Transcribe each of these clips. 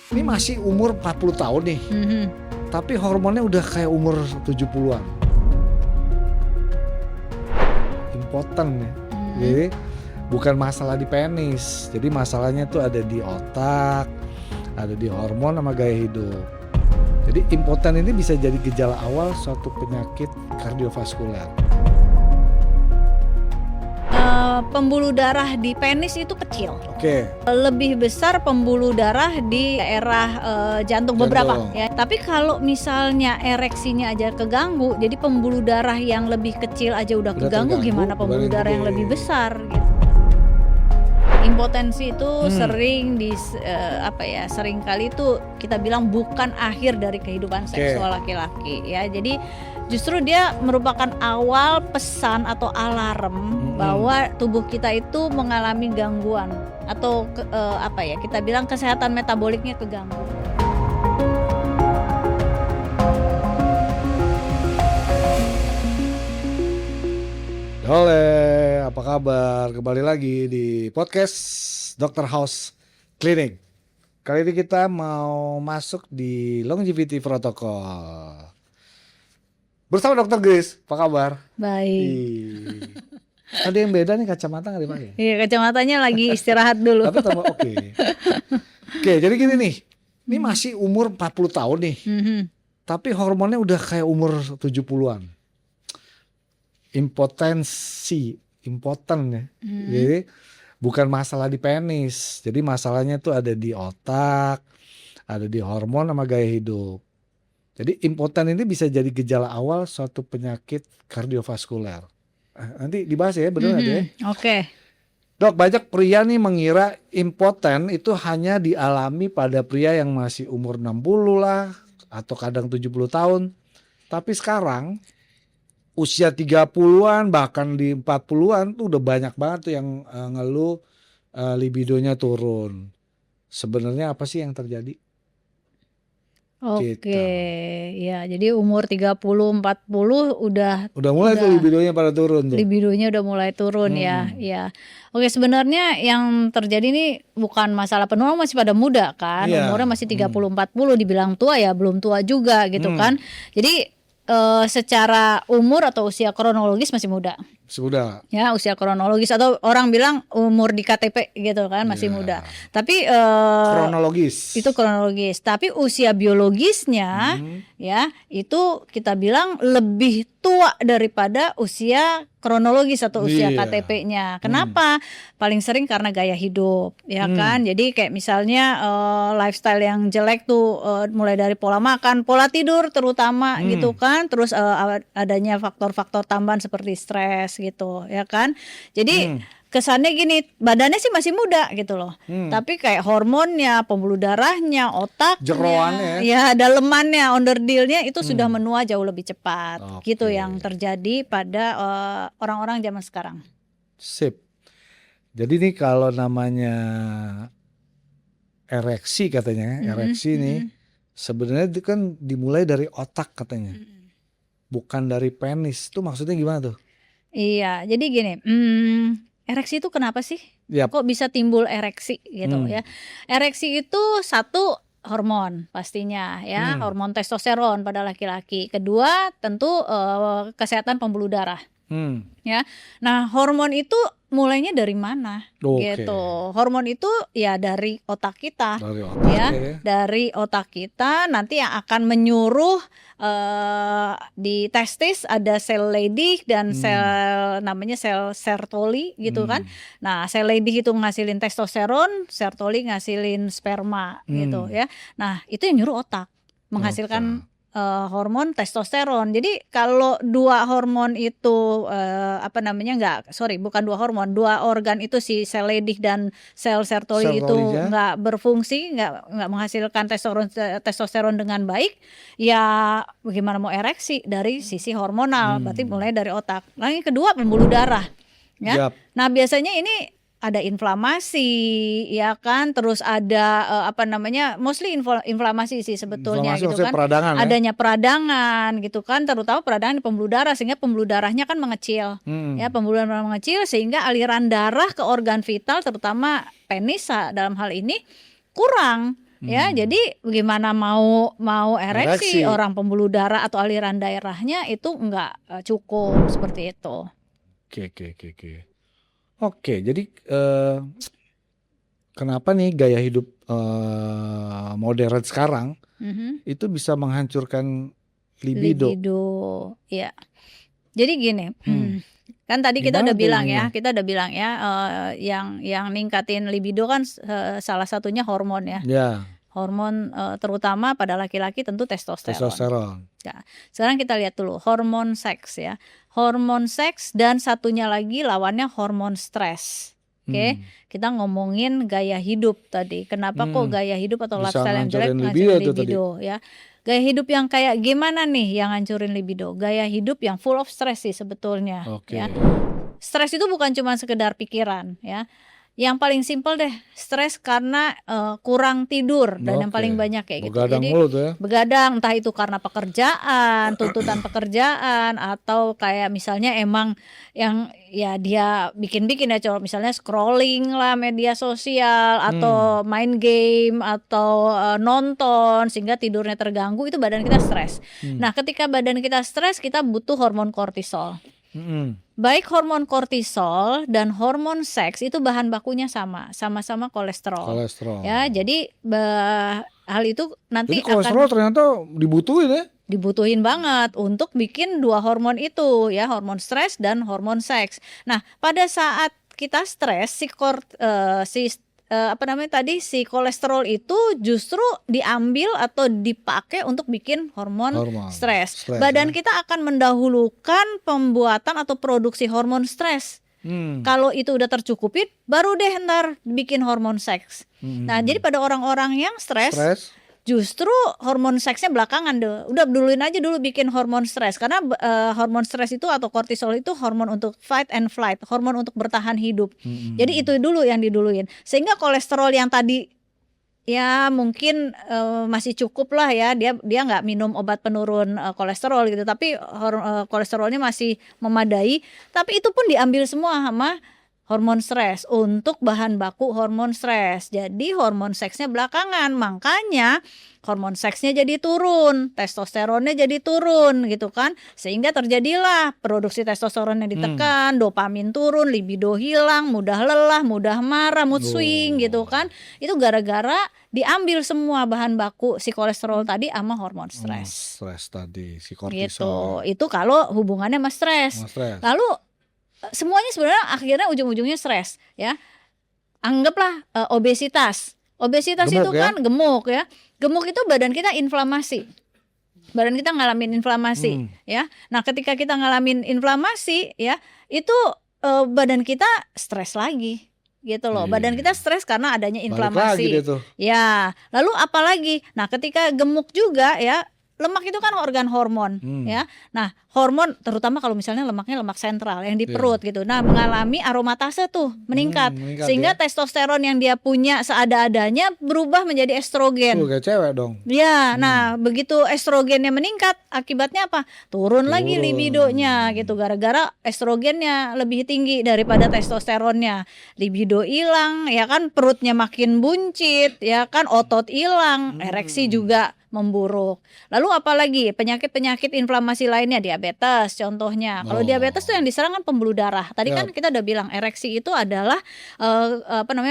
Ini masih umur 40 tahun nih, tapi hormonnya udah kayak umur 70-an. Impoten ya. Jadi bukan masalah di penis. Jadi masalahnya tuh ada di otak, ada di hormon sama gaya hidup. Jadi impoten ini bisa jadi gejala awal suatu penyakit kardiovaskuler. Pembuluh darah di penis itu kecil. Oke. Lebih besar pembuluh darah di daerah jantung beberapa ya. Tapi kalau misalnya ereksinya aja keganggu, jadi pembuluh darah yang lebih kecil aja udah keganggu, gimana pembuluh darah yang lebih besar gitu. Impotensi itu sering sering kali itu kita bilang bukan akhir dari kehidupan seksual laki-laki ya. Jadi justru dia merupakan awal pesan atau alarm bahwa tubuh kita itu mengalami gangguan atau kita bilang kesehatan metaboliknya keganggu. Halo, apa kabar? Kembali lagi di podcast Dr. House Clinic. Kali ini kita mau masuk di Longevity Protocol bersama Dr. Grace. Apa kabar? Baik. Ada yang beda nih, kacamata nggak dipakai? Iya, kacamatanya lagi istirahat dulu. Tapi Oke, jadi gini nih. Ini masih umur 40 tahun nih. Tapi hormonnya udah kayak umur 70-an. Impoten ya. Jadi bukan masalah di penis. Jadi masalahnya tuh ada di otak, ada di hormon sama gaya hidup. Jadi impoten ini bisa jadi gejala awal suatu penyakit kardiovaskuler. Nanti dibahas ya, benar ya? Oke. Dok, banyak pria nih mengira impoten itu hanya dialami pada pria yang masih umur 60 lah atau kadang 70 tahun. Tapi sekarang usia 30-an bahkan di 40-an tuh udah banyak banget tuh yang ngeluh libidonya turun. Sebenarnya apa sih yang terjadi? Oke, ya jadi umur 30-40 udah mulai tuh libidonya pada turun tuh. Libidonya udah mulai turun ya. Oke, sebenarnya yang terjadi ini bukan masalah penuaan, masih pada muda kan. Umurnya masih 30-40, dibilang tua ya belum tua juga gitu kan. Jadi secara umur atau usia kronologis masih muda. Ya, usia kronologis atau orang bilang umur di KTP gitu kan masih muda. Tapi kronologis. Itu kronologis. Tapi usia biologisnya ya itu kita bilang lebih tua daripada usia kronologis atau usia KTP-nya. Kenapa? Paling sering karena gaya hidup, ya kan. Jadi kayak misalnya lifestyle yang jelek tuh mulai dari pola makan, pola tidur terutama gitu kan. Terus adanya faktor-faktor tambahan seperti stres gitu, ya kan. Jadi kesannya gini, badannya sih masih muda gitu loh. Tapi kayak hormonnya, pembuluh darahnya, otaknya, jeroannya, ya dalemannya, onderdilnya itu sudah menua jauh lebih cepat. Gitu yang terjadi pada orang-orang zaman sekarang. Sip. Jadi nih kalau namanya ereksi katanya, ereksi nih sebenarnya itu kan dimulai dari otak katanya. Bukan dari penis. Itu maksudnya gimana tuh? Iya, jadi gini, ereksi itu kenapa sih? Kok bisa timbul ereksi gitu ya? Ereksi itu satu hormon pastinya ya, hormon testosteron pada laki-laki. Kedua tentu kesehatan pembuluh darah. Ya, nah hormon itu mulainya dari mana? Gitu. Hormon itu ya dari otak kita, dari otak kita nanti yang akan menyuruh di testis ada sel Leydig dan sel namanya sel Sertoli gitu kan. Nah sel Leydig itu ngasilin testosteron, Sertoli ngasilin sperma gitu ya. Nah itu yang nyuruh otak menghasilkan hormon testosteron. Jadi kalau dua hormon itu bukan dua hormon, dua organ itu si sel Leydig dan sel Sertoli itu nggak berfungsi, nggak menghasilkan testosteron dengan baik, ya bagaimana mau ereksi dari sisi hormonal? Berarti mulai dari otak. Nah yang kedua pembuluh darah, ya. Nah biasanya ini ada inflamasi, ya kan, terus ada mostly inflamasi sih sebetulnya gitu kan, adanya peradangan gitu kan, terutama peradangan di pembuluh darah sehingga pembuluh darahnya kan mengecil, ya pembuluh darah mengecil sehingga aliran darah ke organ vital terutama penis dalam hal ini kurang. Ya, jadi gimana mau ereksi orang pembuluh darah atau aliran daerahnya itu nggak cukup seperti itu. Oke, jadi kenapa nih gaya hidup modern sekarang itu bisa menghancurkan libido? Ya. Jadi gini, kan tadi kita udah bilang ya, yang ningkatin libido kan salah satunya hormon ya. Hormon terutama pada laki-laki tentu testosteron. Ya, sekarang kita lihat dulu hormon seks ya. Hormon seks dan satunya lagi lawannya hormon stres. Oke, kita ngomongin gaya hidup tadi. Kenapa kok gaya hidup atau lifestyle yang jelek ngancurin libido ya? Gaya hidup yang kayak gimana nih yang ngancurin libido? Gaya hidup yang full of stress sih sebetulnya. Ya. Stres itu bukan cuma sekedar pikiran ya. Yang paling simpel deh, stres karena kurang tidur dan yang paling banyak kayak gitu. Begadang jadi mulu tuh ya. Begadang, entah itu karena pekerjaan, tuntutan pekerjaan, atau kayak misalnya emang yang ya dia bikin-bikin ya, coba misalnya scrolling lah media sosial atau main game atau nonton sehingga tidurnya terganggu, itu badan kita stres. Nah, ketika badan kita stres, kita butuh hormon kortisol. Baik hormon kortisol dan hormon seks itu bahan bakunya sama-sama kolesterol. Ya, jadi hal itu nanti jadi kolesterol ternyata dibutuhin ya? Dibutuhin banget untuk bikin dua hormon itu ya, hormon stres dan hormon seks. Nah, pada saat kita stres si kolesterol itu justru diambil atau dipakai untuk bikin hormon stres. Badan kita akan mendahulukan pembuatan atau produksi hormon stres. Kalau itu udah tercukupi, baru deh ntar bikin hormon seks. Nah, jadi pada orang-orang yang stres, justru hormon seksnya belakangan deh. Udah duluin aja dulu bikin hormon stres. Karena hormon stres itu atau kortisol itu hormon untuk fight and flight, hormon untuk bertahan hidup. Jadi itu dulu yang diduluin. Sehingga kolesterol yang tadi ya mungkin masih cukup lah ya, dia nggak minum obat penurun kolesterol gitu, tapi kolesterolnya masih memadai. Tapi itu pun diambil semua sama hormon stres untuk bahan baku hormon stres. Jadi hormon seksnya belakangan, makanya hormon seksnya jadi turun, testosteronnya jadi turun gitu kan. Sehingga terjadilah produksi testosteronnya ditekan, dopamin turun, libido hilang, mudah lelah, mudah marah, mood swing gitu kan. Itu gara-gara diambil semua bahan baku si kolesterol tadi sama hormon stres. Stres tadi, si kortisol. Gitu. Itu kalau hubungannya sama stres. Lalu semuanya sebenarnya akhirnya ujung-ujungnya stres ya. Anggaplah obesitas gemuk itu ya? Kan gemuk ya. Gemuk itu badan kita inflamasi, badan kita ngalamin inflamasi ya. Nah, ketika kita ngalamin inflamasi ya, itu badan kita stres lagi gitu loh. Badan kita stres karena adanya inflamasi ya. Lalu apalagi, nah ketika gemuk juga ya, lemak itu kan organ hormon ya. Nah, hormon terutama kalau misalnya lemaknya lemak sentral yang di perut gitu. Nah, mengalami aromatase tuh meningkat sehingga testosteron yang dia punya seada-adanya berubah menjadi estrogen. Kayak cewek dong. Ya, nah begitu estrogennya meningkat, akibatnya apa? Turun lagi libidonya gitu, gara-gara estrogennya lebih tinggi daripada testosteronnya. Libido hilang, ya kan, perutnya makin buncit, ya kan, otot hilang, ereksi juga memburuk. Lalu apalagi penyakit-penyakit inflamasi lainnya, diabetes contohnya. Kalau diabetes tuh yang diserang kan pembuluh darah. Tadi kan kita udah bilang ereksi itu adalah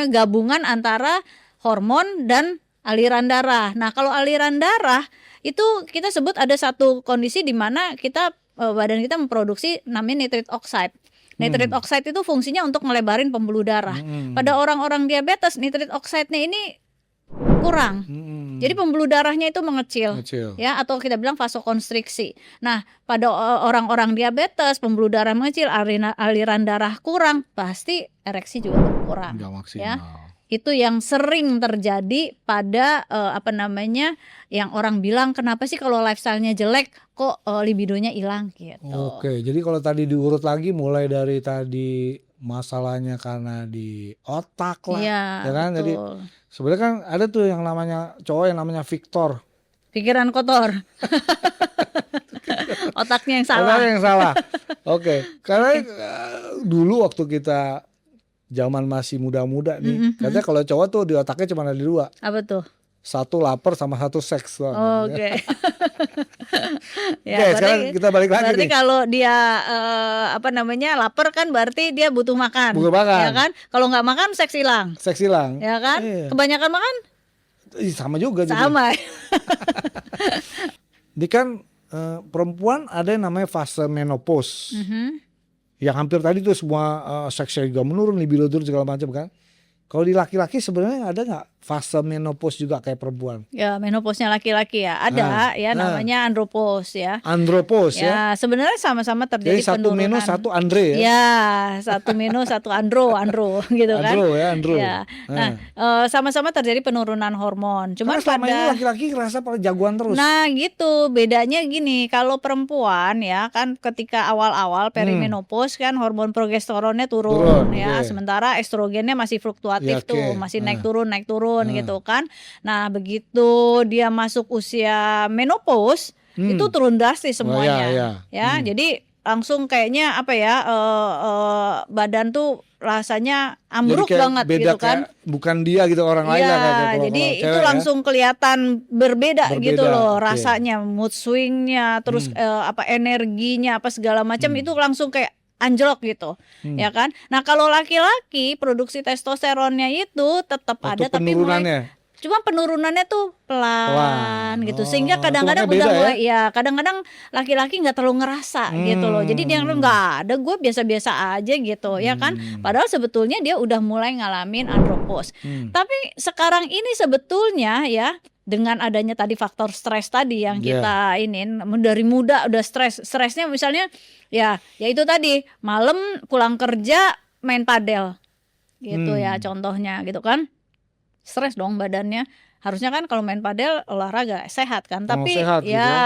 gabungan antara hormon dan aliran darah. Nah, kalau aliran darah itu kita sebut ada satu kondisi di mana kita badan kita memproduksi namanya nitric oxide. Nitric oxide itu fungsinya untuk ngelebarin pembuluh darah. Pada orang-orang diabetes nitric oxide-nya ini kurang. Jadi pembuluh darahnya itu mengecil. Ya, atau kita bilang vasokonstriksi. Nah, pada orang-orang diabetes pembuluh darah mengecil, aliran darah kurang, pasti ereksi juga berkurang. Ya. Itu yang sering terjadi pada yang orang bilang kenapa sih kalau lifestyle-nya jelek kok libidonya hilang gitu. Oke, jadi kalau tadi diurut lagi mulai dari tadi masalahnya karena di otak lah, ya kan? Betul. Jadi sebenarnya kan ada tuh yang namanya cowok yang namanya Victor. Pikiran kotor. Otaknya yang salah. Otaknya yang salah. Oke, karena dulu waktu kita zaman masih muda-muda nih, katanya kalau cowok tuh di otaknya cuma ada dua. Apa tuh? satu lapar sama satu seks. Oke. Ya, Oke, sekarang kita balik lagi berarti nih. kalau dia lapar kan berarti dia butuh makan. Butuh makan. Ya kan? Kalau nggak makan seks hilang. Seks hilang. Ya kan? Iya. Kebanyakan makan? Sama juga. Sama. Ini kan perempuan ada yang namanya fase menopause. Yang hampir tadi tuh semua seksnya juga menurun, libido turun segala macam kan. Kalau di laki-laki sebenarnya ada nggak fase menopause juga kayak perempuan? Ya, menopause-nya laki-laki ya. Ada namanya andropause ya. Andropause ya. Sebenarnya sama-sama terjadi jadi satu penurunan. meno, satu andre ya. Ya, satu meno, satu andro gitu kan. Andro. Ya. Nah, sama-sama terjadi penurunan hormon. Cuma selama ini laki-laki ngerasa paling jagoan terus. Nah, gitu. Bedanya gini, kalau perempuan ya kan ketika awal-awal perimenopause kan hormon progesteronnya turun ya. Sementara estrogennya masih fluktuatif tuh, masih naik turun gitu kan. Nah, begitu dia masuk usia menopause itu turun drastis semuanya. Jadi langsung kayaknya badan tuh rasanya ambruk banget gitu kan. Bukan dia gitu, orang lain lah. Jadi itu langsung kelihatan berbeda gitu loh rasanya, mood swingnya, terus energinya segala macam itu langsung kayak anjlok gitu, ya kan. Nah kalau laki-laki produksi testosteronnya itu tetap ada tapi cuma penurunannya tuh pelan gitu, sehingga kadang-kadang udah mulai kadang-kadang laki-laki nggak terlalu ngerasa gitu loh. Jadi dia nggak ada, gue biasa-biasa aja gitu, ya kan. Padahal sebetulnya dia udah mulai ngalamin andropause. Tapi sekarang ini sebetulnya ya dengan adanya tadi faktor stres tadi yang kita dari muda udah stresnya misalnya ya itu tadi malam pulang kerja main padel gitu ya contohnya gitu kan. Stres dong badannya. Harusnya kan kalau main padel olahraga sehat kan. Tapi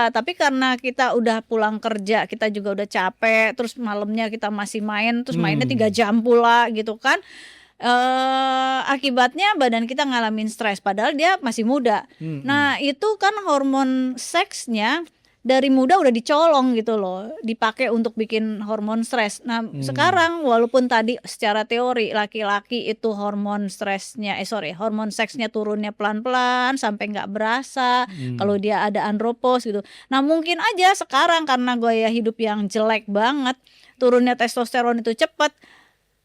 tapi karena kita udah pulang kerja, kita juga udah capek, terus malamnya kita masih main, terus mainnya 3 jam pula gitu kan. Akibatnya badan kita ngalamin stres padahal dia masih muda. Nah, itu kan hormon seksnya dari muda udah dicolong gitu loh, dipakai untuk bikin hormon stres. Nah, sekarang walaupun tadi secara teori laki-laki itu hormon seksnya turunnya pelan-pelan sampai nggak berasa kalau dia ada andropause gitu. Nah, mungkin aja sekarang karena gaya hidup yang jelek banget, turunnya testosteron itu cepat.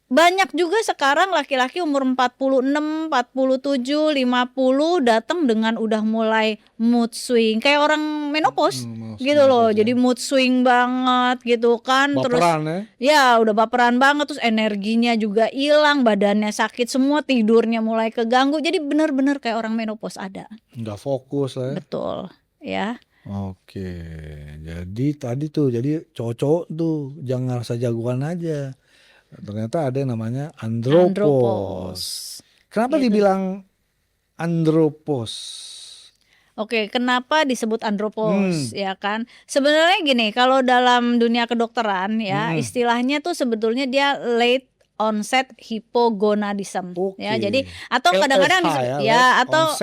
Banyak juga sekarang laki-laki umur 46, 47, 50 datang dengan udah mulai mood swing kayak orang menopause gitu loh. Jadi mood swing banget gitu kan. Baperan, terus udah baperan banget, terus energinya juga hilang, badannya sakit semua, tidurnya mulai keganggu. Jadi benar-benar kayak orang menopause ada. Nggak fokus lah ya. Betul ya. Oke, jadi tadi tuh cowok-cowok tuh jangan rasa jagoan aja. Ternyata ada yang namanya andropause. Kenapa dibilang andropause? Oke, kenapa disebut andropause ya kan? Sebenarnya gini, kalau dalam dunia kedokteran ya istilahnya tuh sebetulnya dia late onset hypogonadism ya. Jadi atau kadang-kadang atau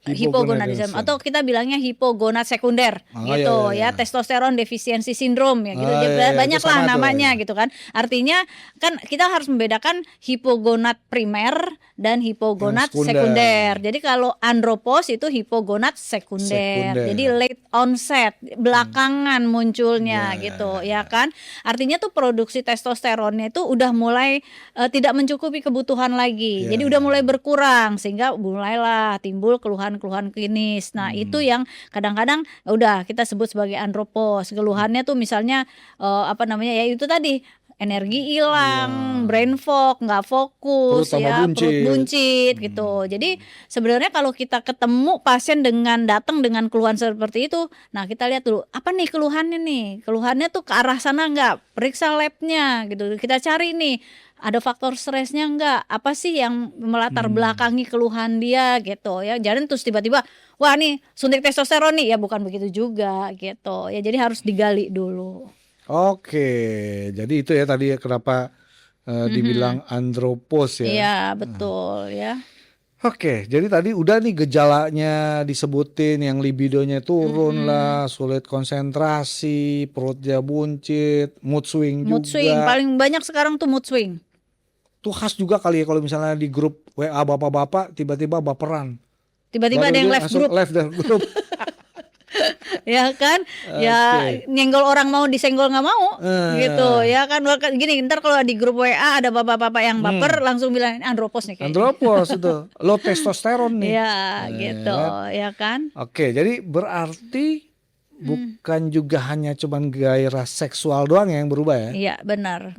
hipogonadism atau kita bilangnya hipogonad sekunder gitu ya, testosteron deficiency syndrome ya gitu. Banyak lah namanya gitu kan. Artinya kan kita harus membedakan hipogonad primer dan hipogonad sekunder. Jadi kalau andropause itu hipogonad sekunder. Jadi late onset, belakangan munculnya gitu ya kan. Artinya tuh produksi testosteronnya itu udah mulai tidak mencukupi kebutuhan lagi. Jadi udah mulai berkurang sehingga mulailah timbul keluhan klinis. Nah, itu yang kadang-kadang udah kita sebut sebagai andropause. Keluhannya tuh misalnya ya itu tadi energi hilang, brain fog, nggak fokus, perut buncit gitu. Jadi sebenarnya kalau kita ketemu pasien datang dengan keluhan seperti itu, nah kita lihat dulu apa nih keluhannya nih. Keluhannya tuh ke arah sana nggak? Periksa labnya gitu. Kita cari nih ada faktor stresnya enggak, apa sih yang melatar belakangi keluhan dia gitu ya. Jangan terus tiba-tiba wah nih suntik testosteron nih, ya bukan begitu juga gitu ya. Jadi harus digali dulu. Oke, jadi itu ya tadi kenapa dibilang andropause ya. Iya betul ya. Oke, jadi tadi udah nih gejalanya disebutin, yang libidonya turun lah, sulit konsentrasi, perutnya buncit, mood swing juga. Mood swing paling banyak sekarang tuh mood swing. Tuh khas juga kali ya kalau misalnya di grup WA bapak-bapak tiba-tiba baperan. tiba-tiba ada yang left langsung group. left dari grup. Ya kan, ya nyenggol orang mau disenggol nggak mau, gitu ya kan. Gini, ntar kalau di grup WA ada bapak-bapak yang baper langsung bilang andropos nih kayaknya. Andropos itu low testosteron nih. Ya gitu, ya kan. Oke, jadi berarti bukan juga hanya cuman gairah seksual doang yang berubah ya? Iya, benar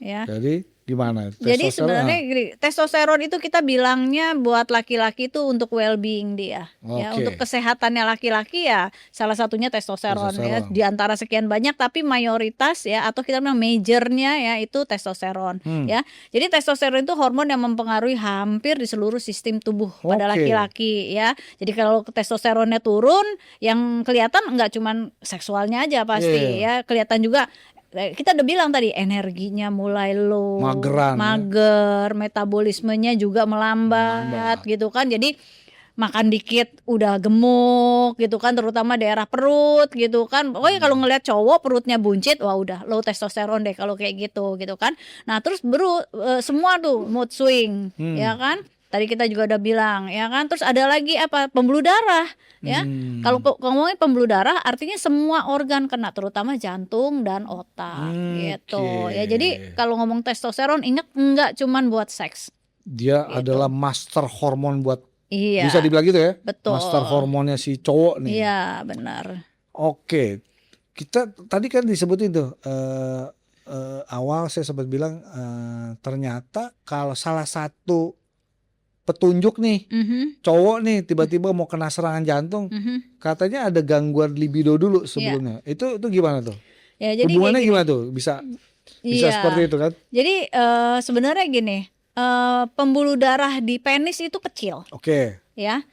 ya. Jadi gimana? Jadi sebenarnya gini, testosteron itu kita bilangnya buat laki-laki itu untuk well-being dia, ya, untuk kesehatannya laki-laki ya salah satunya testosteron ya, di antara sekian banyak tapi mayoritas ya atau kita bilang majornya ya itu testosteron ya. Jadi testosteron itu hormon yang mempengaruhi hampir di seluruh sistem tubuh pada laki-laki ya. Jadi kalau testosteronnya turun, yang kelihatan nggak cuman seksualnya aja pasti ya, kelihatan juga. Kita udah bilang tadi energinya mulai low, mager, metabolismenya juga melambat gitu kan. Jadi makan dikit udah gemuk gitu kan, terutama daerah perut gitu kan. Pokoknya kalau ngelihat cowok perutnya buncit, wah udah low testosteron deh kalau kayak gitu kan. Nah terus semua tuh mood swing ya kan. Tadi kita juga udah bilang ya kan. Terus ada lagi apa, pembuluh darah ya. Kalau ngomongin pembuluh darah artinya semua organ kena, terutama jantung dan otak gitu ya. Jadi kalau ngomong testosteron ingat enggak cuman buat seks. Dia adalah master hormon buat bisa dibilang gitu ya. Betul. Master hormonnya si cowok nih. Iya benar. Oke. Kita tadi kan disebutin tuh awal saya sempat bilang ternyata kalau salah satu petunjuk nih cowok nih tiba-tiba mau kena serangan jantung, katanya ada gangguan libido dulu sebelumnya. Itu gimana tuh? Ya, jadi hubungannya gimana tuh bisa seperti itu kan? Jadi sebenarnya gini, pembuluh darah di penis itu kecil. Ya.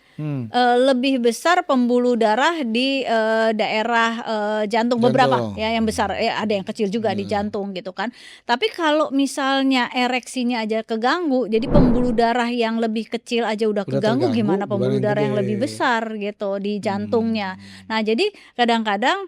Lebih besar pembuluh darah di daerah jantung beberapa ya yang besar ya, ada yang kecil juga di jantung gitu kan. Tapi kalau misalnya ereksinya aja keganggu, jadi pembuluh darah yang lebih kecil aja udah keganggu, gimana pembuluh darah yang lebih besar gitu di jantungnya. Nah jadi kadang-kadang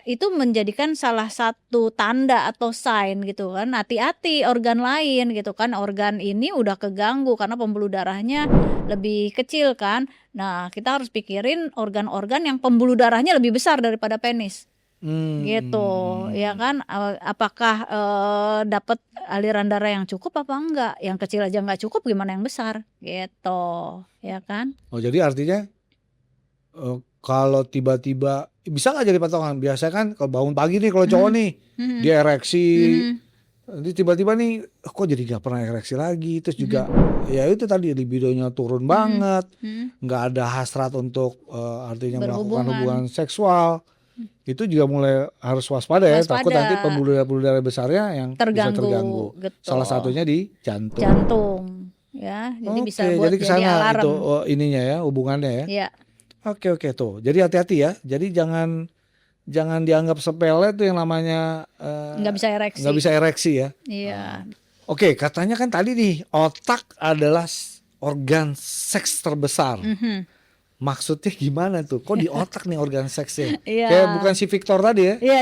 itu menjadikan salah satu tanda atau sign gitu kan, hati-hati organ lain gitu kan, organ ini udah keganggu karena pembuluh darahnya lebih kecil kan. Nah kita harus pikirin organ-organ yang pembuluh darahnya lebih besar daripada penis gitu ya kan. Apakah dapat aliran darah yang cukup apa enggak, yang kecil aja nggak cukup gimana yang besar gitu ya kan. Jadi artinya kalau tiba-tiba bisa nggak jadi patokan? Biasanya kan kalau bangun pagi nih kalau cowok nih dia ereksi, nanti tiba-tiba nih kok jadi gak pernah ereksi lagi. Terus juga ya itu tadi libidonya turun banget, nggak ada hasrat untuk artinya melakukan hubungan seksual. Itu juga mulai harus waspada ya, takut nanti pembuluh darah besarnya yang bisa terganggu. Salah satunya di jantung ya. Jadi bisa buat jadi kesana jadi alarm itu ininya ya, hubungannya ya. Oke tuh. Jadi hati-hati ya. Jadi jangan dianggap sepele tuh yang namanya nggak bisa ereksi ya. Iya. Oke, katanya kan tadi nih otak adalah organ seks terbesar. Maksudnya gimana tuh? Kok di otak nih organ seksnya? Kayak bukan si Victor tadi ya? Iya.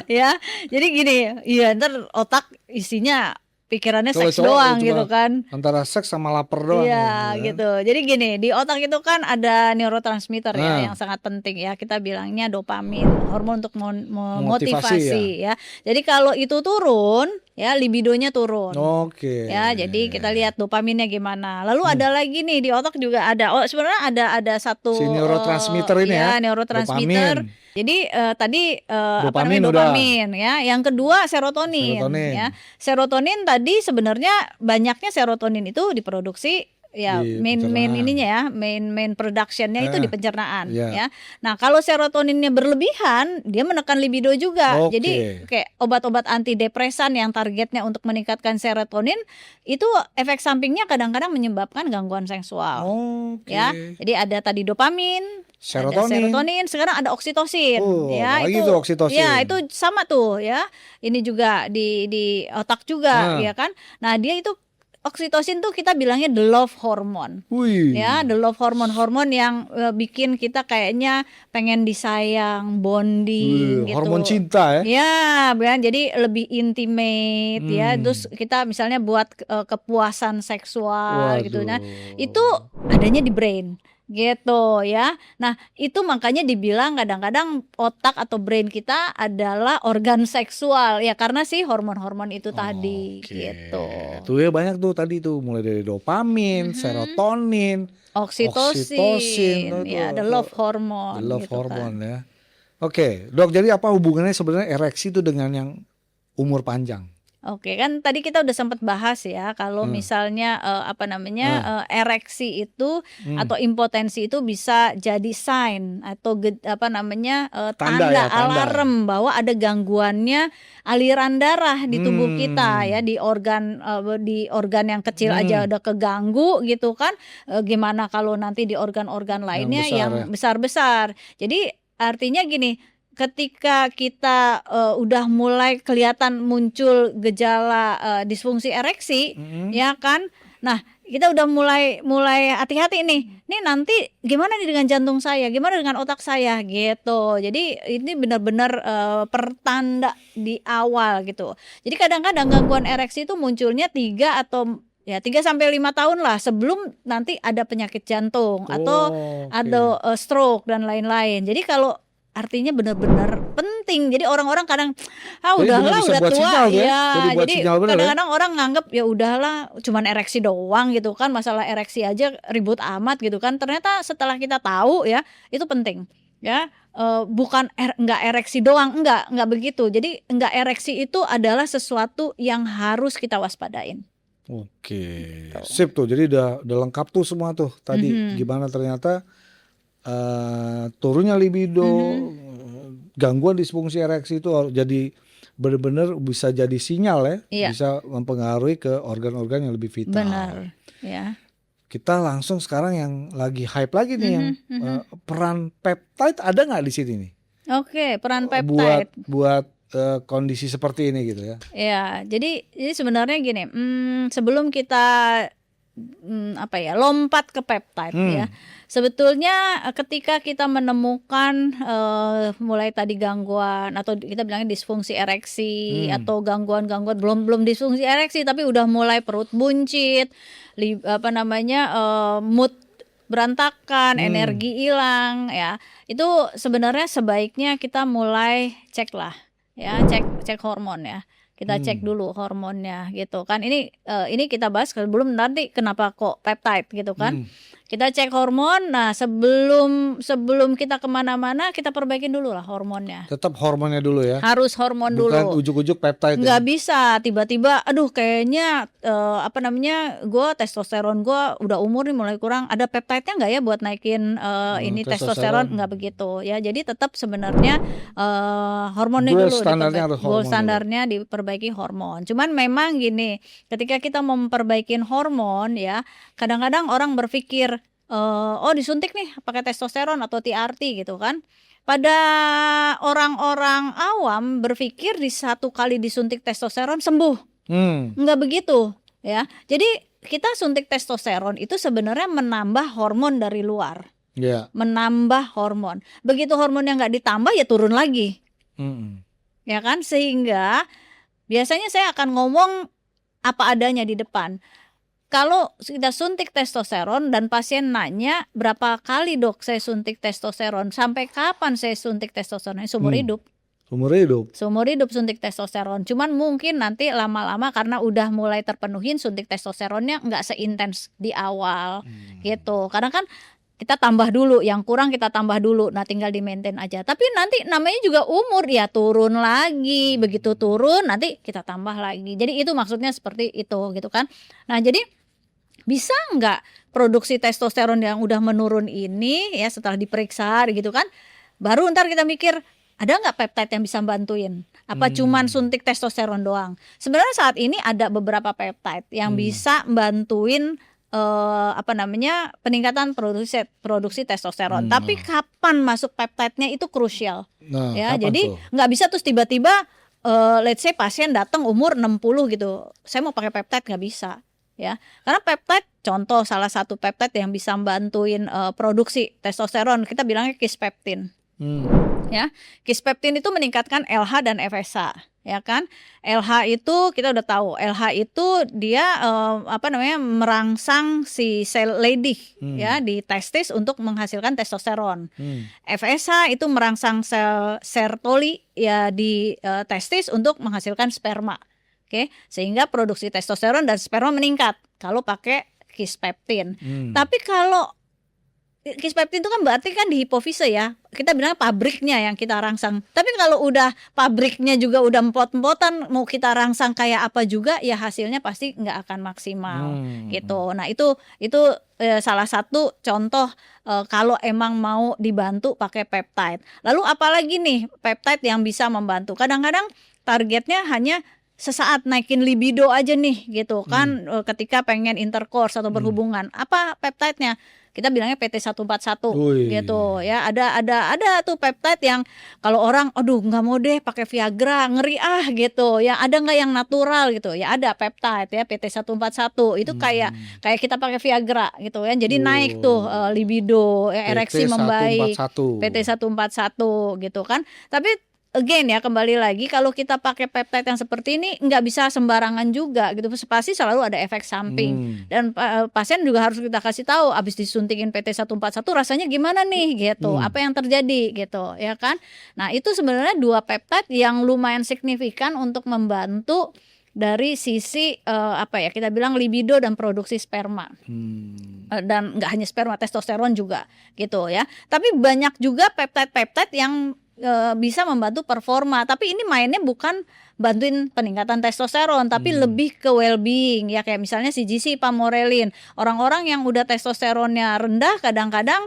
Ya, jadi gini, ntar otak isinya pikirannya seks doang gitu kan. Antara seks sama lapar doang. Iya gitu. Jadi gini, di otak itu kan ada neurotransmitter ya yang sangat penting ya. Kita bilangnya dopamin, hormon untuk memotivasi ya. Jadi kalau itu turun ya libidonya turun. Ya, jadi kita lihat dopaminnya gimana. Lalu ada lagi nih di otak juga ada. Sebenarnya ada satu si neurotransmitter ini ya. Neurotransmitter. Jadi tadi dopamin ya. Yang kedua serotonin. Ya. Serotonin tadi sebenarnya banyaknya serotonin itu diproduksi ya main ininya ya, main productionnya itu di pencernaan ya. Nah kalau serotoninnya berlebihan dia menekan libido juga. Jadi kayak obat-obat antidepresan yang targetnya untuk meningkatkan serotonin itu efek sampingnya kadang-kadang menyebabkan gangguan seksual. Ya jadi ada tadi dopamin, ada serotonin, sekarang ada oksitosin ya. Itu oksitosin. Ya itu sama tuh ya, ini juga di otak juga ya kan. Nah dia itu oksitosin tuh kita bilangnya the love hormone. Wih. Ya, the love hormon yang bikin kita kayaknya pengen disayang, bonding gitu. Hormon cinta ya. Ya, jadi lebih intimate ya. Terus kita misalnya buat kepuasan seksual gitu. Nah, itu adanya di brain gitu ya. Nah, itu makanya dibilang kadang-kadang otak atau brain kita adalah organ seksual ya, karena sih hormon-hormon itu tadi gitu. Tuh ya banyak tuh tadi tuh, mulai dari dopamin, serotonin, oksitosin ya, the love hormone. The love gitu hormone kan. ya. Oke, Dok, jadi apa hubungannya sebenarnya ereksi itu dengan yang umur panjang? Oke, kan tadi kita udah sempat bahas ya, kalau misalnya ereksi itu atau impotensi itu bisa jadi sign atau tanda alarm bahwa ada gangguannya aliran darah di tubuh kita ya, di organ yang kecil aja udah keganggu gitu kan, gimana kalau nanti di organ-organ lainnya yang besar-besar. Jadi artinya gini, ketika kita udah mulai kelihatan muncul gejala disfungsi ereksi, ya kan? Nah, kita udah mulai hati-hati nih. Nih nanti gimana nih dengan jantung saya? Gimana dengan otak saya? Gitu. Jadi ini benar-benar pertanda di awal gitu. Jadi kadang-kadang gangguan ereksi itu munculnya 3 sampai 5 tahun lah sebelum nanti ada penyakit jantung atau ada stroke dan lain-lain. Jadi kalau artinya benar-benar penting. Jadi orang-orang kadang udahlah udah tua ya. Jadi kadang-kadang orang nganggep ya udahlah cuman ereksi doang gitu kan, masalah ereksi aja ribut amat gitu kan. Ternyata setelah kita tahu ya itu penting ya. Bukan enggak ereksi doang, enggak begitu. Jadi enggak ereksi itu adalah sesuatu yang harus kita waspadain. Oke, sip tuh. Jadi udah lengkap tuh semua tuh tadi. Gimana ternyata turunnya libido, gangguan disfungsi ereksi itu jadi benar-benar bisa jadi sinyal ya, bisa mempengaruhi ke organ-organ yang lebih vital. Benar, ya. Kita langsung sekarang yang lagi hype lagi nih, yang peran peptide ada nggak di sini nih? Oke, peran peptide buat kondisi seperti ini gitu ya. Ya, jadi sebenarnya gini, sebelum kita lompat ke peptide ya. Sebetulnya ketika kita menemukan mulai tadi gangguan atau kita bilangnya disfungsi ereksi atau gangguan-gangguan belum disfungsi ereksi tapi udah mulai perut buncit, mood berantakan, energi hilang ya. Itu sebenarnya sebaiknya kita mulai cek lah ya, cek hormon ya. Kita cek dulu hormonnya gitu kan. Ini kita bahas sebelum nanti kenapa kok peptide gitu kan. Kita cek hormon. Nah sebelum kita kemana-mana kita perbaikin dulu lah hormonnya. Tetap hormonnya dulu ya. Harus hormon dulu. Bukan ujuk-ujuk peptide. Nggak bisa tiba-tiba. Aduh kayaknya gue testosteron gue udah umur nih mulai kurang. Ada peptide-nya nggak ya buat naikin ini testosteron? Nggak begitu ya. Jadi tetap sebenarnya hormonnya dulu. Gold standarnya diperbaiki hormon. Cuman memang gini, ketika kita memperbaiki hormon ya, kadang-kadang orang berpikir disuntik nih pakai testosteron atau TRT gitu kan. Pada orang-orang awam berpikir di 1 kali disuntik testosteron sembuh. Enggak begitu ya. Jadi kita suntik testosteron itu sebenarnya menambah hormon dari luar. Menambah hormon. Begitu hormonnya nggak ditambah ya turun lagi. Ya kan, sehingga biasanya saya akan ngomong apa adanya di depan. Kalau kita suntik testosteron dan pasien nanya berapa kali dok saya suntik testosteron, sampai kapan saya suntik testosteron, seumur hidup. Seumur hidup suntik testosteron. Cuman mungkin nanti lama-lama karena udah mulai terpenuhin suntik testosteronnya nggak seintens di awal gitu. Karena kan kita tambah dulu, yang kurang kita tambah dulu. Nah tinggal di maintain aja. Tapi nanti namanya juga umur ya, turun lagi. Begitu turun nanti kita tambah lagi. Jadi itu maksudnya seperti itu gitu kan. Nah jadi bisa nggak produksi testosteron yang udah menurun ini ya setelah diperiksa gitu kan, baru ntar kita mikir ada nggak peptide yang bisa bantuin? Apa cuman suntik testosteron doang? Sebenarnya saat ini ada beberapa peptide yang bisa bantuin peningkatan produksi testosteron. Tapi kapan masuk peptide-nya itu krusial. Ya, jadi nggak bisa terus tiba-tiba let's say pasien datang umur 60 gitu, saya mau pakai peptide, nggak bisa. ya. Karena peptide, contoh salah satu peptide yang bisa bantuin produksi testosteron, kita bilangnya kispeptin. Ya, kispeptin itu meningkatkan LH dan FSH, ya kan? LH itu kita udah tahu, LH itu dia merangsang si sel Leydig ya di testis untuk menghasilkan testosteron. FSH itu merangsang sel Sertoli ya di testis untuk menghasilkan sperma. Oke, sehingga produksi testosteron dan sperma meningkat kalau pakai kispeptin. Tapi kalau kispeptin itu kan berarti kan di hipofise ya, kita bilang pabriknya yang kita rangsang. Tapi kalau udah pabriknya juga udah empot-empotan, mau kita rangsang kayak apa juga ya hasilnya pasti nggak akan maksimal gitu. Nah itu salah satu contoh kalau emang mau dibantu pakai peptide. Lalu apalagi nih peptide yang bisa membantu? Kadang-kadang targetnya hanya sesaat naikin libido aja nih gitu kan, ketika pengen intercourse atau berhubungan. Apa peptide-nya? Kita bilangnya PT141 gitu ya. Ada tuh peptide yang kalau orang aduh nggak mau deh pakai Viagra, ngeri gitu ya. Ada nggak yang natural gitu? Ya ada peptide ya PT141 itu kayak kita pakai Viagra gitu ya. Jadi naik tuh libido, ereksi membaik. PT141 gitu kan. Tapi again ya, kembali lagi kalau kita pakai peptide yang seperti ini nggak bisa sembarangan juga gitu, pasti selalu ada efek samping. Dan pasien juga harus kita kasih tahu abis disuntikin PT141 rasanya gimana nih gitu, apa yang terjadi gitu ya kan. Nah itu sebenarnya dua peptide yang lumayan signifikan untuk membantu dari sisi kita bilang libido dan produksi sperma. Dan nggak hanya sperma, testosteron juga gitu ya. Tapi banyak juga peptide-peptide yang bisa membantu performa, tapi ini mainnya bukan bantuin peningkatan testosteron, tapi lebih ke well-being ya, kayak misalnya CGC, pamorelin. Orang-orang yang udah testosteronnya rendah kadang-kadang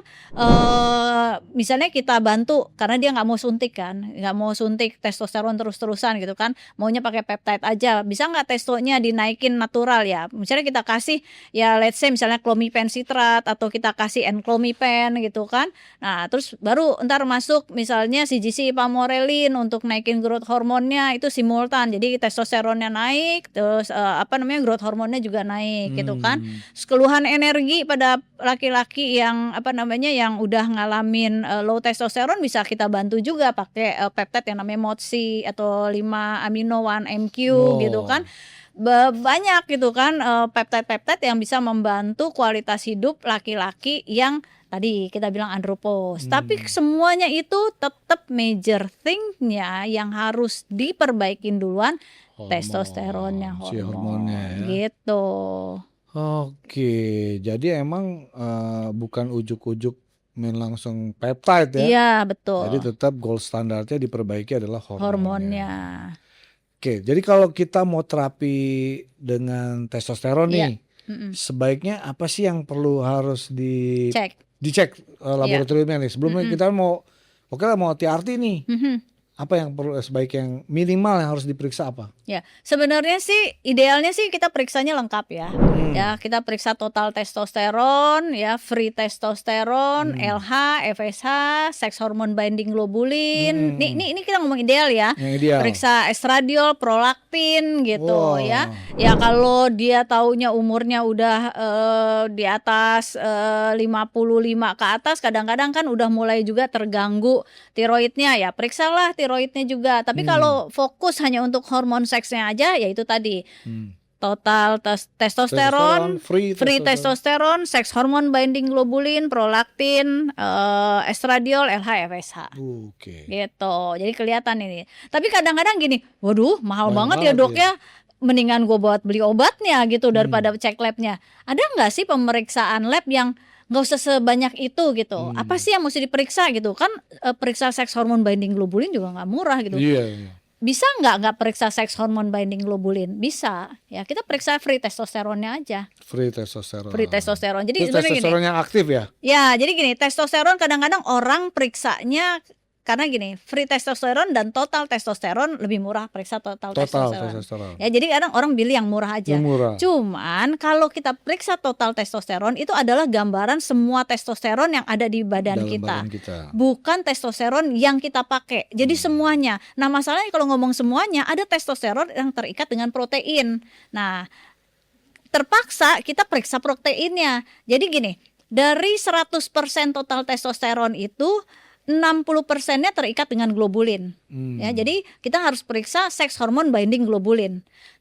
misalnya kita bantu karena dia nggak mau suntik kan, nggak mau suntik testosteron terus-terusan gitu kan, maunya pakai peptide aja. Bisa nggak testonya dinaikin natural ya? Misalnya kita kasih ya let's say misalnya clomipen citrat atau kita kasih enclomipen gitu kan. Nah terus baru ntar masuk misalnya CGC, pamorelin untuk naikin growth hormonnya itu simultan, jadi testosteronnya naik, terus growth hormonnya juga naik gitu kan. Keluhan energi pada laki-laki yang yang udah ngalamin low testosteron bisa kita bantu juga pakai peptide yang namanya MOTS atau 5 amino 1 MQ gitu kan. Banyak gitu kan peptide-peptide yang bisa membantu kualitas hidup laki-laki yang tadi kita bilang andropos. Tapi semuanya itu tetap major thing-nya yang harus diperbaikin duluan testosteronnya, hormonnya ya. Gitu. Oke, jadi emang bukan ujuk-ujuk main langsung peptide ya? Iya betul. Jadi tetap gold standarnya diperbaiki adalah hormonnya. Oke, jadi kalau kita mau terapi dengan testosteron nih, sebaiknya apa sih yang perlu harus dicek laboratoriumnya nih sebelumnya kita mau TRT nih, apa yang perlu yang minimal yang harus diperiksa apa? Ya sebenarnya sih idealnya sih kita periksanya lengkap ya. Ya kita periksa total testosteron ya, free testosteron, LH, FSH, sex hormone binding globulin. Ini kita ngomong ideal ya. Ideal. Periksa estradiol, prolaktin gitu ya. Ya kalau dia taunya umurnya udah di atas 55 ke atas, kadang-kadang kan udah mulai juga terganggu tiroidnya ya. Periksalah tiroidnya juga. Tapi kalau fokus hanya untuk hormon seksnya aja ya itu tadi. Total testosteron, free testosteron, sex hormone binding globulin, prolaktin, estradiol, LH, FSH. Gitu. Jadi kelihatan ini. Tapi kadang-kadang gini, waduh mahal banget ya dok ya. Mendingan gue buat beli obatnya gitu daripada cek labnya. Ada nggak sih pemeriksaan lab yang nggak usah sebanyak itu gitu? Apa sih yang mesti diperiksa gitu? Kan periksa sex hormone binding globulin juga nggak murah gitu. Bisa nggak periksa sex hormone binding globulin? Bisa ya, kita periksa free testosteronnya aja. Free testosteron. Jadi itu testosteron yang aktif ya? Ya jadi gini, testosteron kadang-kadang orang periksanya karena gini, free testosteron dan total testosteron lebih murah periksa total testosteron. Ya jadi kadang orang pilih yang murah aja. Cuman kalau kita periksa total testosteron itu adalah gambaran semua testosteron yang ada di badan kita. Bukan testosteron yang kita pakai. Jadi semuanya. Nah masalahnya kalau ngomong semuanya, ada testosteron yang terikat dengan protein. Nah terpaksa kita periksa proteinnya. Jadi gini, dari 100% total testosteron itu 60%-nya terikat dengan globulin. Ya, jadi kita harus periksa sex hormone binding globulin.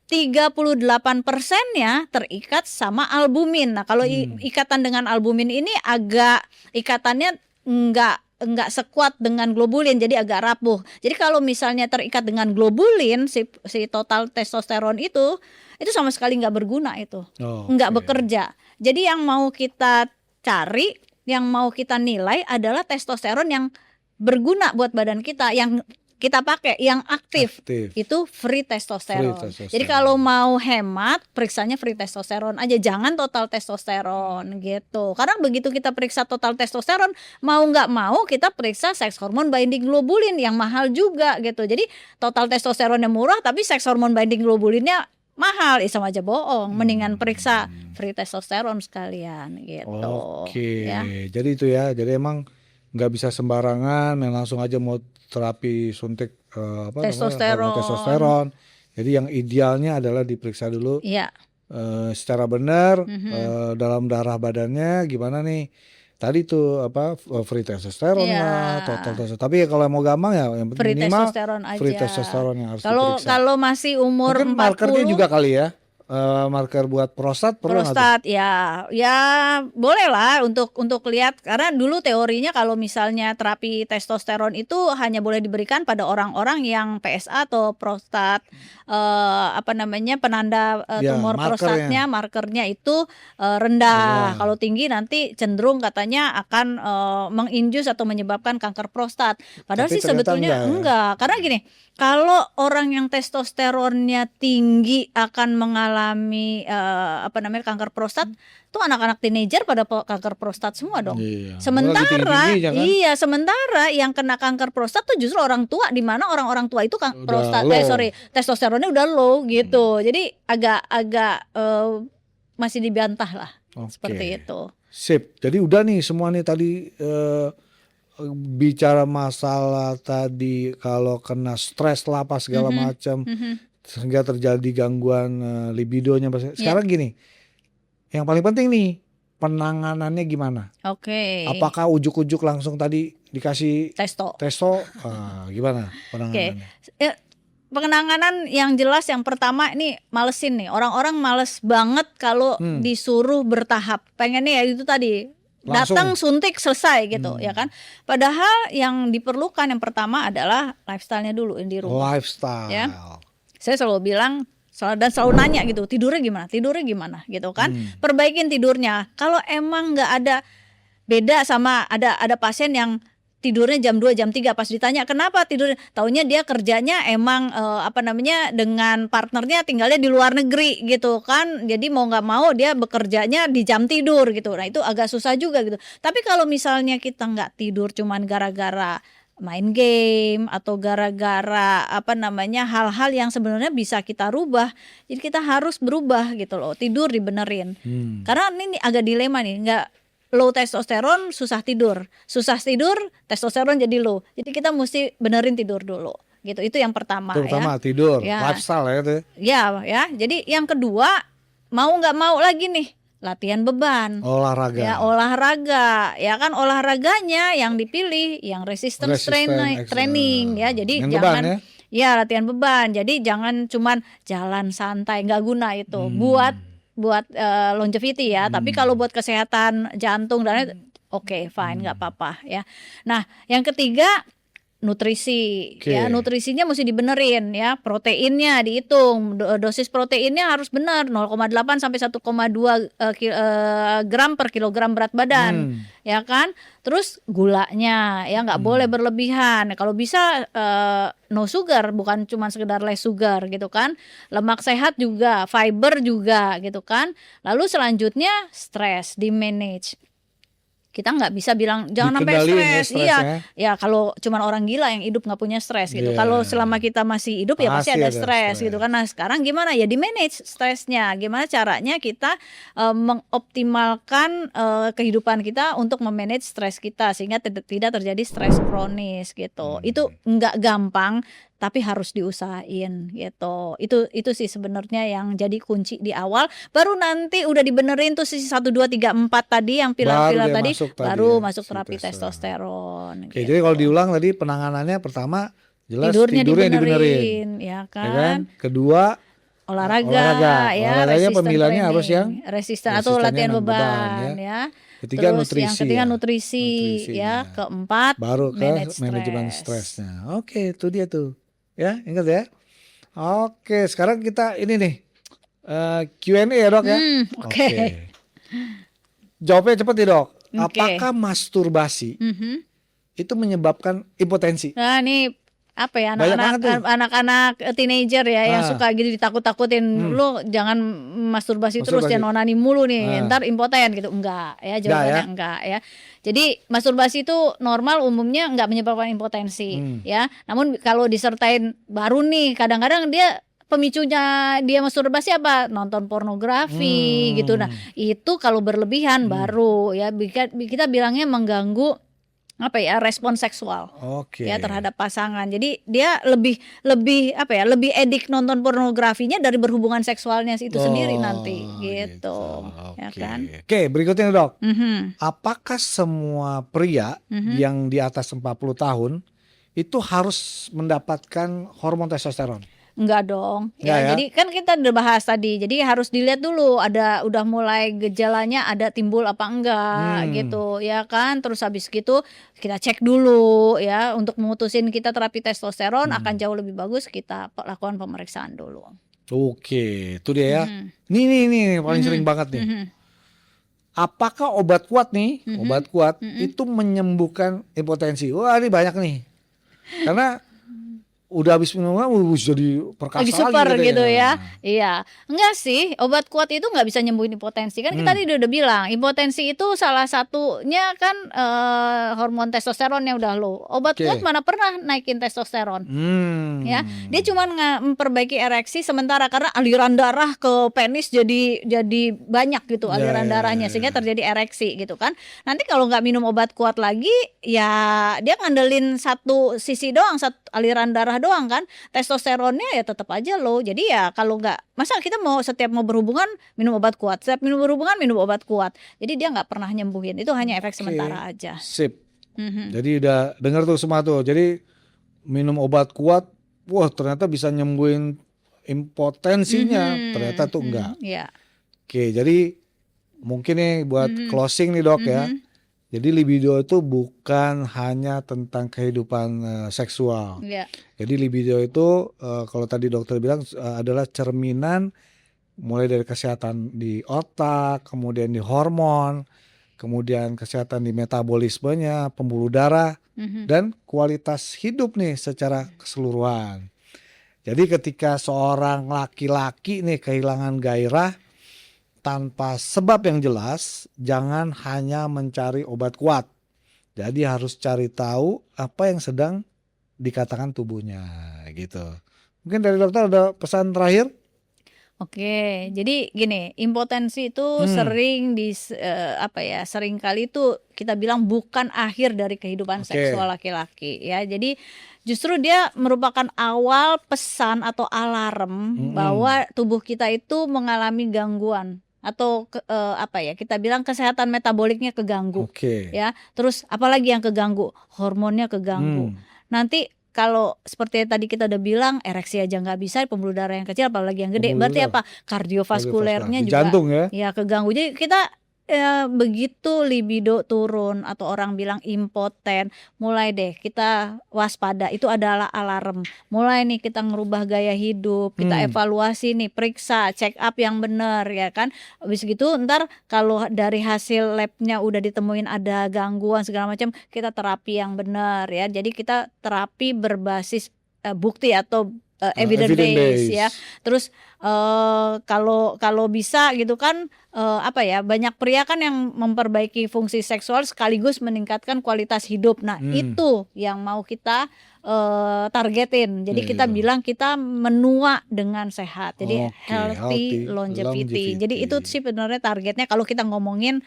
38%-nya terikat sama albumin. Nah, kalau ikatan dengan albumin ini agak ikatannya enggak sekuat dengan globulin, jadi agak rapuh. Jadi kalau misalnya terikat dengan globulin, si total testosteron itu sama sekali enggak berguna itu. Enggak bekerja. Jadi yang mau kita cari, yang mau kita nilai adalah testosteron yang berguna buat badan kita, yang kita pakai, yang aktif. Itu free testosteron. Jadi kalau mau hemat, periksanya free testosteron aja, jangan total testosteron gitu. Karena begitu kita periksa total testosteron, mau nggak mau kita periksa sex hormone binding globulin yang mahal juga gitu. Jadi total testosteronnya murah, tapi sex hormone binding globulinnya mahal, sama aja bohong. Mendingan periksa free testosteron sekalian gitu. Ya. Jadi itu ya. Jadi emang nggak bisa sembarangan main langsung aja mau terapi suntik testosteron. Jadi yang idealnya adalah diperiksa dulu secara benar dalam darah badannya gimana nih. Tadi tuh free testosteron lah, total testosteron. Tapi kalau mau gampang ya yang free minimal testosteron aja. Free testosteron yang harus diperiksa. Kalau masih umur mungkin 40, markernya juga kali ya. Marker buat prostat perlu ya boleh lah untuk lihat, karena dulu teorinya kalau misalnya terapi testosteron itu hanya boleh diberikan pada orang-orang yang PSA atau prostat penanda tumor prostatnya markernya itu rendah. Kalau tinggi nanti cenderung katanya akan menginjus atau menyebabkan kanker prostat. Padahal sih sebetulnya enggak. Karena gini, kalau orang yang testosteronnya tinggi akan mengalami kanker prostat, tuh anak-anak teenager pada kanker prostat semua dong. Sementara yang kena kanker prostat tuh justru orang tua, di mana orang-orang tua itu testosteronnya udah low gitu. Jadi agak masih dibantah lah. Seperti itu. Sip. Jadi udah nih semua nih tadi bicara masalah tadi kalau kena stres lah apa segala macam sehingga terjadi gangguan libidonya. Sekarang gini, yang paling penting nih penanganannya gimana? Apakah ujuk-ujuk langsung tadi dikasih testo? Gimana penanganannya? Penanganan yang jelas yang pertama ini malesin nih. Orang-orang males banget kalau disuruh bertahap. Pengennya ya itu tadi. Datang suntik selesai gitu ya kan. Padahal yang diperlukan yang pertama adalah lifestyle-nya dulu di rumah. Lifestyle. Ya. Saya selalu bilang dan selalu nanya gitu, tidurnya gimana gitu kan. Perbaikin tidurnya. Kalau emang nggak ada beda sama ada pasien yang tidurnya jam 2 jam 3 pas ditanya kenapa tidurnya, taunya dia kerjanya emang dengan partnernya tinggalnya di luar negeri gitu kan, jadi mau nggak mau dia bekerjanya di jam tidur gitu. Nah itu agak susah juga gitu. Tapi kalau misalnya kita nggak tidur cuman gara-gara main game atau gara-gara hal-hal yang sebenarnya bisa kita rubah, jadi kita harus berubah gitu loh, tidur dibenerin. Karena ini agak dilema nih, nggak low testosteron susah tidur testosteron jadi low, jadi kita mesti benerin tidur dulu gitu. Itu yang pertama. Terutama tidur lifestyle ya itu ya. Jadi yang kedua, mau nggak mau lagi nih latihan beban, olahraga ya kan. Olahraganya yang dipilih yang resistance training ya. Jadi jangan latihan beban. Jadi jangan cuman jalan santai, nggak guna itu buat longevity ya. Tapi kalau buat kesehatan jantung dan fine, nggak apa-apa ya. Nah yang ketiga nutrisi ya, nutrisinya mesti dibenerin ya, proteinnya dihitung, dosis proteinnya harus benar 0,8 sampai 1,2 gram per kilogram berat badan ya kan. Terus gulanya ya nggak boleh berlebihan. Kalau bisa no sugar, bukan cuma sekedar less sugar gitu kan. Lemak sehat juga, fiber juga gitu kan. Lalu selanjutnya stres di manage. Kita nggak bisa bilang jangan sampai stres. Ya kalau cuman orang gila yang hidup nggak punya stres gitu. Kalau selama kita masih hidup ya pasti ada stres gitu kan. Nah sekarang gimana ya di manage stresnya? Gimana caranya kita mengoptimalkan kehidupan kita untuk memanage stres kita sehingga tidak terjadi stres kronis gitu. Itu nggak gampang, tapi harus diusahain gitu. Itu sih sebenarnya yang jadi kunci di awal. Baru nanti udah dibenerin tuh sisi 1 2 3 4 tadi yang pilar-pilar tadi, baru masuk terapi testosteron. Oke, gitu. jadi kalau diulang tadi penanganannya pertama jelas tidurnya dibenerin, ya ya kan? kan? Kedua olahraganya pemilihannya harus yang resisten atau latihan beban ya. Ketiga Terus nutrisi. Yang ketiga nutrisi ya. Keempat baru ke manajemen stresnya. Oke, itu dia tuh. Ya, ingat ya. Oke, sekarang kita ini nih Q&A ya dok ya. Oke. Jawabnya cepat ya dok. Apakah masturbasi itu menyebabkan impotensi? Nah ini apa ya, anak-anak teenager ya yang suka gitu ditakut-takutin, lu jangan masturbasi terus, jangan onani mulu nih, ntar impoten gitu. Enggak ya, jawabannya enggak ya. Jadi masturbasi itu normal, umumnya enggak menyebabkan impotensi ya. Namun kalau disertain baru nih, kadang-kadang dia pemicunya dia masturbasi apa? Nonton pornografi gitu. Nah itu kalau berlebihan baru ya kita bilangnya mengganggu apa ya, respon seksual ya terhadap pasangan. Jadi dia lebih edik nonton pornografinya dari berhubungan seksualnya itu sendiri nanti gitu. Ya kan. Oke, berikutnya dok. Apakah semua pria yang di atas 40 tahun itu harus mendapatkan hormon testosteron? Enggak dong ya. Jadi kan kita udah bahas tadi, jadi harus dilihat dulu udah mulai gejalanya ada timbul apa enggak gitu ya kan. Terus habis gitu kita cek dulu ya, untuk memutusin kita terapi testosteron akan jauh lebih bagus kita lakukan pemeriksaan dulu. Oke, itu dia ya. Nih paling sering banget nih. Apakah obat kuat nih, obat kuat itu menyembuhkan impotensi? Wah, ini banyak nih. Karena udah habis minum jadi perkasa lagi super gitu ya. Iya. Enggak sih, obat kuat itu nggak bisa nyembuhin impotensi. Kan kita tadi udah bilang, impotensi itu salah satunya kan hormon testosteronnya udah low. Obat kuat mana pernah naikin testosteron. Ya, dia cuma memperbaiki ereksi sementara karena aliran darah ke penis jadi banyak gitu aliran darahnya sehingga terjadi ereksi gitu kan. Nanti kalau nggak minum obat kuat lagi ya dia ngandelin satu sisi doang, satu aliran darah doang kan, testosteronnya ya tetap aja low. Jadi ya kalau nggak, masa kita setiap mau berhubungan minum obat kuat, setiap minum berhubungan minum obat kuat, jadi dia nggak pernah nyembuhin, itu hanya efek sementara aja. Sip. Jadi udah dengar tuh semua tuh, jadi minum obat kuat, wah ternyata bisa nyembuhin impotensinya, ternyata tuh enggak. Oke, jadi mungkin nih buat closing nih dok ya. Jadi libido itu bukan hanya tentang kehidupan seksual. Jadi libido itu kalau tadi dokter bilang adalah cerminan mulai dari kesehatan di otak, kemudian di hormon, kemudian kesehatan di metabolismenya, pembuluh darah, dan kualitas hidup nih secara keseluruhan. Jadi ketika seorang laki-laki nih kehilangan gairah tanpa sebab yang jelas, jangan hanya mencari obat kuat. Jadi harus cari tahu apa yang sedang dikatakan tubuhnya gitu. Mungkin dari dokter ada pesan terakhir? Oke, jadi gini, impotensi itu sering sering kali itu kita bilang bukan akhir dari kehidupan seksual laki-laki ya. Jadi justru dia merupakan awal pesan atau alarm bahwa tubuh kita itu mengalami gangguan atau kita bilang kesehatan metaboliknya keganggu ya. Terus apalagi yang keganggu, hormonnya keganggu. Nanti kalau seperti tadi kita udah bilang, ereksi aja nggak bisa, pembuluh darah yang kecil apalagi yang gede, berarti apa, kardiovaskulernya juga jantung ya keganggu. Jadi kita begitu libido turun atau orang bilang impoten, mulai deh kita waspada, itu adalah alarm. Mulai nih kita ngerubah gaya hidup, kita evaluasi nih, periksa, check up yang benar ya kan. Habis gitu ntar kalau dari hasil labnya udah ditemuin ada gangguan segala macam, kita terapi yang benar ya. Jadi kita terapi berbasis bukti atau evidence base ya. Terus kalau bisa gitu kan, banyak pria kan yang memperbaiki fungsi seksual sekaligus meningkatkan kualitas hidup. Nah itu yang mau kita targetin. Jadi kita bilang kita menua dengan sehat. Jadi healthy longevity. Jadi itu sih sebenarnya targetnya kalau kita ngomongin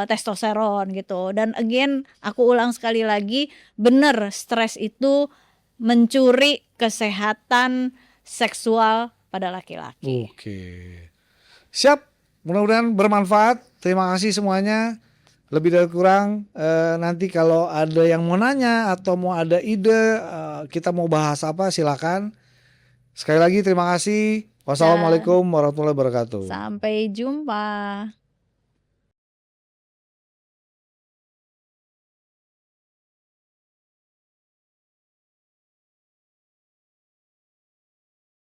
testosteron gitu. Dan again aku ulang sekali lagi, bener, stres itu mencuri kesehatan seksual pada laki-laki. Oke. Siap, mudah-mudahan bermanfaat. Terima kasih semuanya. Lebih dari kurang nanti kalau ada yang mau nanya atau mau ada ide kita mau bahas apa silakan. Sekali lagi terima kasih. Wassalamualaikum warahmatullahi wabarakatuh. Sampai jumpa.